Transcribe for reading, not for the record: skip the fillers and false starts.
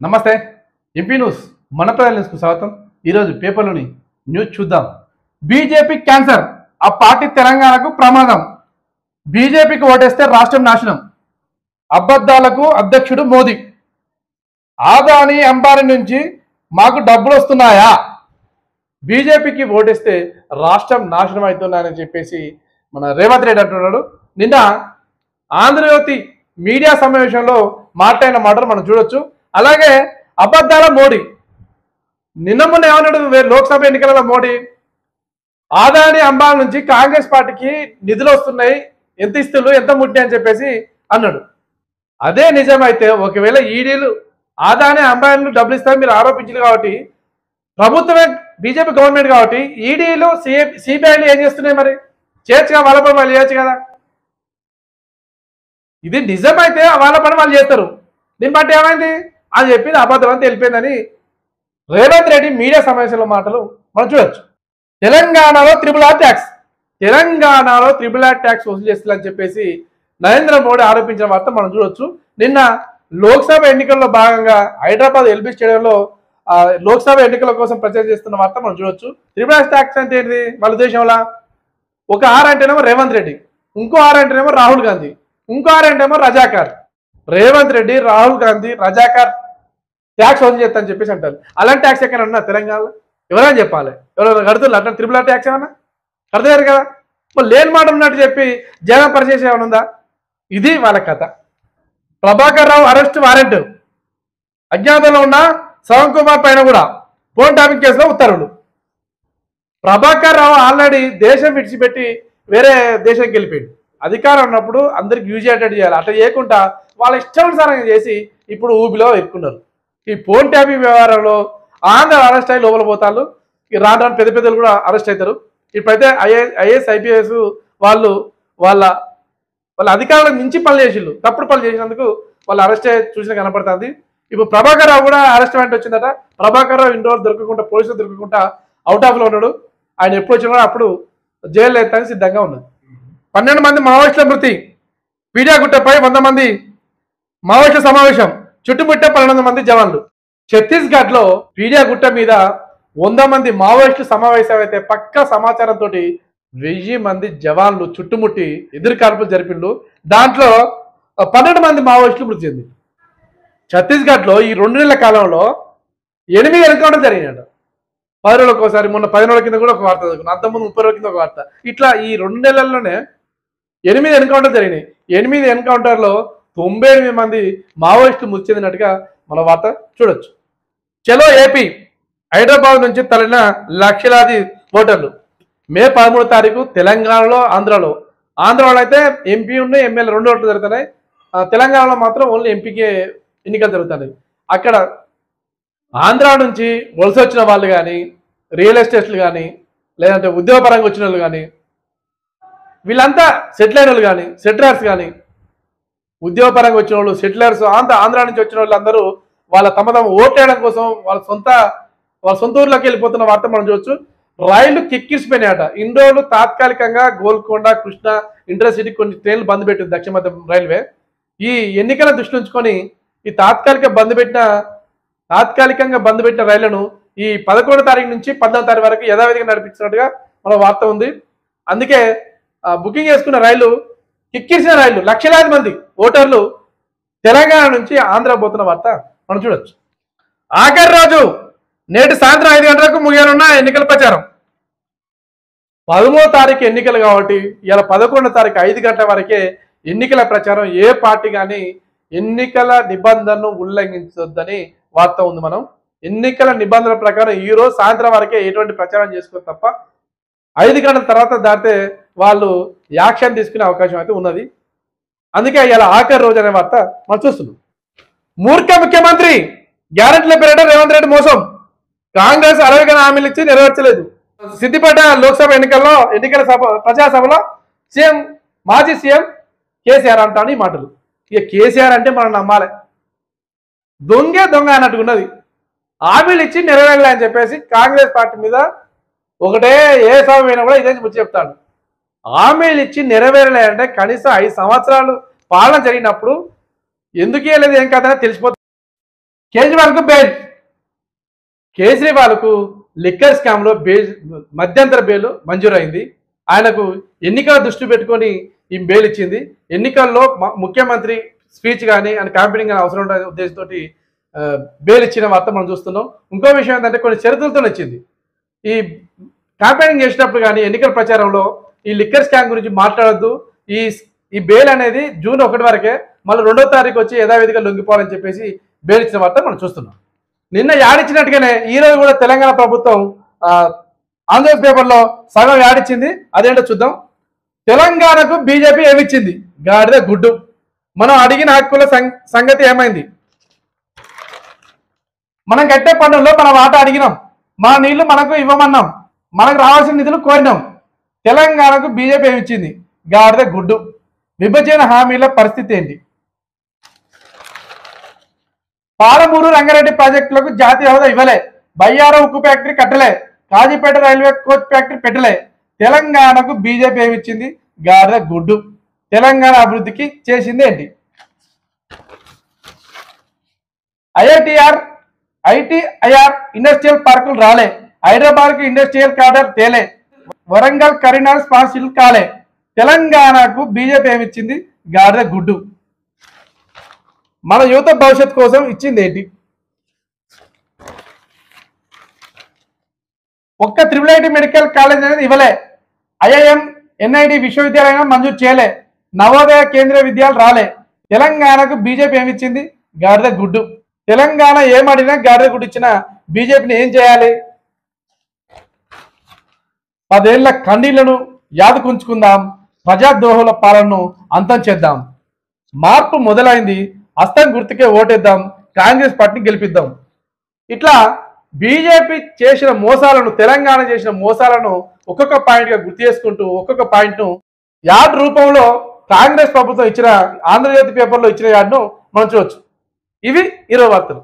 నమస్తే. MP news మన ప్రజల న్యూస్కు స్వాగతం. ఈరోజు పేపర్లోని న్యూస్ చూద్దాం. బీజేపీ క్యాన్సర్, ఆ పార్టీ తెలంగాణకు ప్రమాదం. బీజేపీకి ఓటేస్తే రాష్ట్రం నాశనం. అబద్ధాలకు అధ్యక్షుడు మోదీ. ఆదాని అంబానీ నుంచి మాకు డబ్బులు వస్తున్నాయా? బీజేపీకి ఓటేస్తే రాష్ట్రం నాశనం అవుతున్నాయని చెప్పేసి మన రేవంత్ రెడ్డి అంటున్నాడు. నిన్న ఆంధ్రజ్యోతి మీడియా సమావేశంలో మాట్లాడిన మాటలు మనం చూడొచ్చు. అలాగే అబద్ధాల మోడీ నిన్న మొన్న ఏమన్నాడు? లోక్సభ ఎన్నికలలో మోడీ ఆదాని అంబానీ నుంచి కాంగ్రెస్ పార్టీకి నిధులు వస్తున్నాయి, ఎంత ఇస్తులు ఎంత ముట్టి అని చెప్పేసి అన్నాడు. అదే నిజమైతే ఒకవేళ ఈడీలు ఆదాని అంబానీలు డబ్బులు ఇస్తారని మీరు ఆరోపించారు కాబట్టి, ప్రభుత్వమే బీజేపీ గవర్నమెంట్ కాబట్టి ఈడీలు సిబిఐలు ఏం చేస్తున్నాయి? మరి చేయొచ్చుగా, వాళ్ళ పని వాళ్ళు చేయొచ్చు కదా. ఇది నిజమైతే వాళ్ళ పని వాళ్ళు చేస్తారు. దీన్ని బట్టి ఏమైంది అని చెప్పింది అబద్ధం అని తెలిపిందని రేవంత్ రెడ్డి మీడియా సమావేశంలో మాటలు మనం చూడొచ్చు. తెలంగాణలో త్రిబుల్ ఆర్ ట్యాక్స్ వసూలు చేస్తుందని చెప్పేసి నరేంద్ర మోడీ ఆరోపించిన వార్త మనం చూడొచ్చు. నిన్న లోక్సభ ఎన్నికల్లో భాగంగా హైదరాబాద్ ఎల్బీ స్టేడియంలో లోక్సభ ఎన్నికల కోసం ప్రచారం చేస్తున్న వార్త మనం చూడొచ్చు. త్రిబుల్ ఆర్ ట్యాక్స్ అంటే ఏంటిది? వాళ్ళ దేశంలో ఒక ఆర్ అంటేనేమో రేవంత్ రెడ్డి, ఇంకో ఆర్ అంటేనేమో రాహుల్ గాంధీ, ఇంకో ఆర్ అంటేమో రజాకార్. రేవంత్ రెడ్డి, రాహుల్ గాంధీ, రజాకార్ ట్యాక్స్ వసూలు చేస్తారని చెప్పేసి అంటారు. అలాంటి ట్యాక్స్ ఎక్కడ ఉన్నా తెలంగాణలో ఎవరైనా చెప్పాలి. ఎవరైనా కడుతున్నారు అట్లా త్రిబుల్ ఆర్ ట్యాక్స్ ఏమన్నా కడతారు కదా. లేని మాట ఉన్నట్టు చెప్పి జనం పరిచేసి ఏమైనా ఉందా? ఇది వాళ్ళ కథ. ప్రభాకర్ రావు అరెస్ట్ వారెంట్, అజ్ఞాతంలో ఉన్న శ్రవణ్ కుమార్ పైన కూడా ఫోన్ ట్యాపింగ్ కేసులో ఉత్తర్వులు. ప్రభాకర్ రావు ఆల్రెడీ దేశం విడిచిపెట్టి వేరే దేశానికి వెళ్ళిపోయింది. అధికారం ఉన్నప్పుడు అందరికి యూజ్ అయ్యేటట్టు చేయాలి. అట్లా చేయకుండా వాళ్ళ ఇష్టానుసారంగా చేసి ఇప్పుడు ఊబిలో ఎక్కున్నారు. ఈ ఫోన్ ట్యాపింగ్ వ్యవహారంలో ఆంధ్ర అరెస్ట్ అయ్యి లోపల పోతారు. ఈ రాను పెద్ద పెద్దలు కూడా అరెస్ట్ అవుతారు. ఇప్పుడైతే ఐఏఎస్ ఐపీఎస్ వాళ్ళు వాళ్ళ అధికారులకు మించి పనులు చేసిళ్ళు, తప్పుడు పనులు చేసినందుకు వాళ్ళు అరెస్ట్ అయ్యి చూసిన కనపడుతుంది. ఇప్పుడు ప్రభాకర్ రావు కూడా అరెస్ట్ వారెంట్ వచ్చిందట. ప్రభాకర్ రావు ఇన్ని రోజులు దొరకకుండా, పోలీసులు దొరకకుండా అవుట్ ఆఫ్లో ఉన్నాడు. ఆయన ఎప్పుడు వచ్చినా అప్పుడు జైలు ఎత్తానికి సిద్ధంగా ఉన్నది. 12 మంది మావోయిస్టుల మృతి. పీడియాగుట్టపై 100 మంది మావోయిస్టుల సమావేశం, చుట్టుముట్ట 12 మంది జవాన్లు. ఛత్తీస్గఢ్ లో పీడియాగుట్ట మీద 100 మంది మావోయిస్టులు సమావేశం అయితే పక్క సమాచారంతో 1000 మంది జవాన్లు చుట్టుముట్టి ఎదురు కాల్పులు జరిపిండు. దాంట్లో 12 మంది మావోయిస్టులు మృతి చెంది. ఛత్తీస్గఢ్ లో ఈ 2 నెలల కాలంలో 8 ఎన్కౌంటర్ జరిగినాడు. 10 రోజులకు ఒకసారి, మొన్న 10 రోజుల కింద కూడా ఒక వార్త చదువుకున్నాను, అంతకుముందు 30 రోజుల కింద ఒక వార్త. ఇట్లా ఈ 2 నెలల్లోనే 8 ఎన్కౌంటర్ జరిగినాయి. 8 ఎన్కౌంటర్లో 98 మంది మావోయిస్టులు మృతి చెందినట్టుగా మన వార్త చూడొచ్చు. చలో ఏపీ, హైదరాబాద్ నుంచి తరలిన లక్షలాది ఓటర్లు. మే 13వ తారీఖు తెలంగాణలో, ఆంధ్రాలో అయితే ఎంపీ ఉన్నాయి, ఎమ్మెల్యే 2 ఓట్లు జరుగుతున్నాయి. తెలంగాణలో మాత్రం ఓన్లీ ఎంపీకే ఎన్నికలు జరుగుతున్నాయి. అక్కడ ఆంధ్ర నుంచి వలస వచ్చిన వాళ్ళు కానీ, రియల్ ఎస్టేట్లు కానీ, లేదంటే ఉద్యోగపరంగా వచ్చిన వాళ్ళు కానీ, వీళ్ళంతా సెటిల్ అయిన వాళ్ళు కానీ, సెటిలర్స్ కానీ, ఉద్యోగపరంగా వచ్చిన వాళ్ళు, సెటిలర్స్, ఆంధ్ర నుంచి వచ్చిన వాళ్ళు అందరూ వాళ్ళ తమ ఓట్లేయడం కోసం వాళ్ళ సొంత ఊర్లోకి వెళ్ళిపోతున్న వార్త మనం చూడొచ్చు. రైళ్లు కిక్కిరిసిపోయినాయట. ఇన్ని రోజులు తాత్కాలికంగా గోల్కొండ, కృష్ణ, ఇంటర్సిటీ కొన్ని ట్రైన్లు బంద్ పెట్టింది దక్షిణ మధ్య రైల్వే. ఈ ఎన్నికల దృష్టి ఉంచుకొని ఈ తాత్కాలికంగా బంద్ పెట్టిన రైళ్లను ఈ 11వ తారీఖు నుంచి 14వ తారీఖు వరకు యథావిధిగా నడిపించినట్టుగా మన వార్త ఉంది. అందుకే బుకింగ్ చేసుకున్న రైళ్లు, కిక్కిరిసిన రైళ్లు, లక్షలాది మంది ఓటర్లు తెలంగాణ నుంచి ఆంధ్ర పోతున్న వార్త మనం చూడొచ్చు. ఆఖరి రోజు నేటి సాయంత్రం 5 గంటలకు ముగియనున్న ఎన్నికల ప్రచారం. 13వ తారీఖు ఎన్నికలు కాబట్టి ఇలా 11వ తారీఖు 5 గంటల వరకే ఎన్నికల ప్రచారం. ఏ పార్టీ కానీ ఎన్నికల నిబంధనను ఉల్లంఘించొద్దని వార్త ఉంది. మనం ఎన్నికల నిబంధనల ప్రకారం ఈ రోజు సాయంత్రం వరకే ఎటువంటి ప్రచారం చేసుకో తప్ప 5 గంటల తర్వాత దాటితే వాళ్ళు యాక్షన్ తీసుకునే అవకాశం అయితే ఉన్నది. అందుకే ఇలా ఆఖరి రోజు అనే వార్త మనం చూస్తున్నాం. మూర్ఖ ముఖ్యమంత్రి, గ్యారెంటీల పేరిట రేవంత్ రెడ్డి మోసం. కాంగ్రెస్ 60 హామీలు ఇచ్చి నెరవేర్చలేదు. సిద్దిపేట లోక్సభ ఎన్నికల ప్రజాసభలో మాజీ సీఎం కేసీఆర్ అంటాను ఈ మాటలు. ఇక కేసీఆర్ అంటే మనం నమ్మాలి. దొంగ అన్నట్టుగా ఉన్నది. హామీలు ఇచ్చి నెరవేరలే అని చెప్పేసి కాంగ్రెస్ పార్టీ మీద ఒకటే ఏ సభ అయినా కూడా ఇదే ముచ్చి చెప్తాడు. హామీలు ఇచ్చి నెరవేరలే అంటే కనీసం 5 సంవత్సరాలు పాలన జరిగినప్పుడు ఎందుకు ఇవ్వలేదు, ఏం కథ తెలిసిపోతుంది. కేజ్రీవాల్కు బెయిల్. కేజ్రీవాల్కు లిక్కర్ స్కామ్లో మధ్యంతర బెయిల్ మంజూరైంది. ఆయనకు ఎన్నికల దృష్టి పెట్టుకొని ఈ బెయిల్ ఇచ్చింది. ఎన్నికల్లో ముఖ్యమంత్రి స్పీచ్ కానీ ఆయన క్యాంపెయినింగ్ కానీ అవసరం ఉండే ఉద్దేశంతో బెయిల్ ఇచ్చిన వార్త మనం చూస్తున్నాం. ఇంకో విషయం ఏంటంటే కొన్ని షరతులతో వచ్చింది. ఈ క్యాంపెయినింగ్ చేసేటప్పుడు కానీ ఎన్నికల ప్రచారంలో ఈ లిక్కర్ స్కామ్ గురించి మాట్లాడొద్దు, ఈ బెయిల్ అనేది జూన్ 1 వరకే, మళ్ళీ 2వ తారీఖు వచ్చి యథావిధిగా లొంగిపోవాలని చెప్పేసి బెయిల్ ఇచ్చిన వార్త మనం చూస్తున్నాం. నిన్న యాడిచ్చినట్టుగానే ఈరోజు కూడా తెలంగాణ ప్రభుత్వం ఆంధ్రప్రదేశ్ పేపర్లో సగం యాడిచ్చింది. అదేంటో చూద్దాం. తెలంగాణకు బీజేపీ ఏమిచ్చింది? గాడిద గుడ్డు. మనం అడిగిన హక్కుల సంగతి ఏమైంది? మనం కట్టే పన్నుల్లో మన వాటా అడిగినాం, మన నీళ్లు మనకు ఇవ్వమన్నాం, మనకు రావాల్సిన నిధులు కోరినాం. తెలంగాణకు బీజేపీ ఏమిచ్చింది? గాడిద గుడ్డు. విభజన హామీల పరిస్థితి ఏంటి? పాలమూరు రంగారెడ్డి ప్రాజెక్టులకు జాతీయ హోదా ఇవ్వలే, బయ్యారం ఉక్కు ఫ్యాక్టరీ కట్టలే, కాజీపేట రైల్వే కోచ్ ఫ్యాక్టరీ పెట్టలే. తెలంగాణకు బీజేపీ ఏమిచ్చింది? గాడిద గుడ్డు. తెలంగాణ అభివృద్ధికి చేసింది ఏంటి? ఐటీఐఆర్ ఇండస్ట్రియల్ పార్కులు రాలే, హైదరాబాద్కు ఇండస్ట్రియల్ కార్డర్ తేలే, వరంగల్ కరీంనగర్ స్మార్ట్ సిటీ కాలే. తెలంగాణకు బీజేపీ ఏమిచ్చింది? గాడిద గుడ్డు. మన యువత భవిష్యత్ కోసం ఇచ్చింది ఏంటి? ఒక్క IIIT మెడికల్ కాలేజ్ అనేది ఇవ్వలే, ఐఐఎం ఎన్ఐటి విశ్వవిద్యాలయం మంజూరు చేయలే, నవోదయ కేంద్రీయ విద్యాలయాలు రాలే. తెలంగాణకు బీజేపీ ఏమిచ్చింది? గాడిద గుడ్డు. తెలంగాణ ఏమడినా గాడిద గుడ్డు ఇచ్చిన బీజేపీని ఏం చేయాలి? 10 ఏళ్ల కండీలను యాదుకుంచుకుందాం, ప్రజాద్రోహుల పాలనను అంతం చేద్దాం. మార్పు మొదలైంది, హస్తం గుర్తుకే ఓటేద్దాం, కాంగ్రెస్ పార్టీని గెలిపిద్దాం. ఇట్లా బీజేపీ చేసిన మోసాలను, తెలంగాణ చేసిన మోసాలను ఒక్కొక్క పాయింట్గా గుర్తు చేసుకుంటూ ఒక్కొక్క పాయింట్ను యాడ్ రూపంలో కాంగ్రెస్ ప్రభుత్వం ఇచ్చిన ఆంధ్రజ్యోతి పేపర్లో ఇచ్చిన యాడ్ను మనం చూడవచ్చు. ఇవి 20 వార్తలు.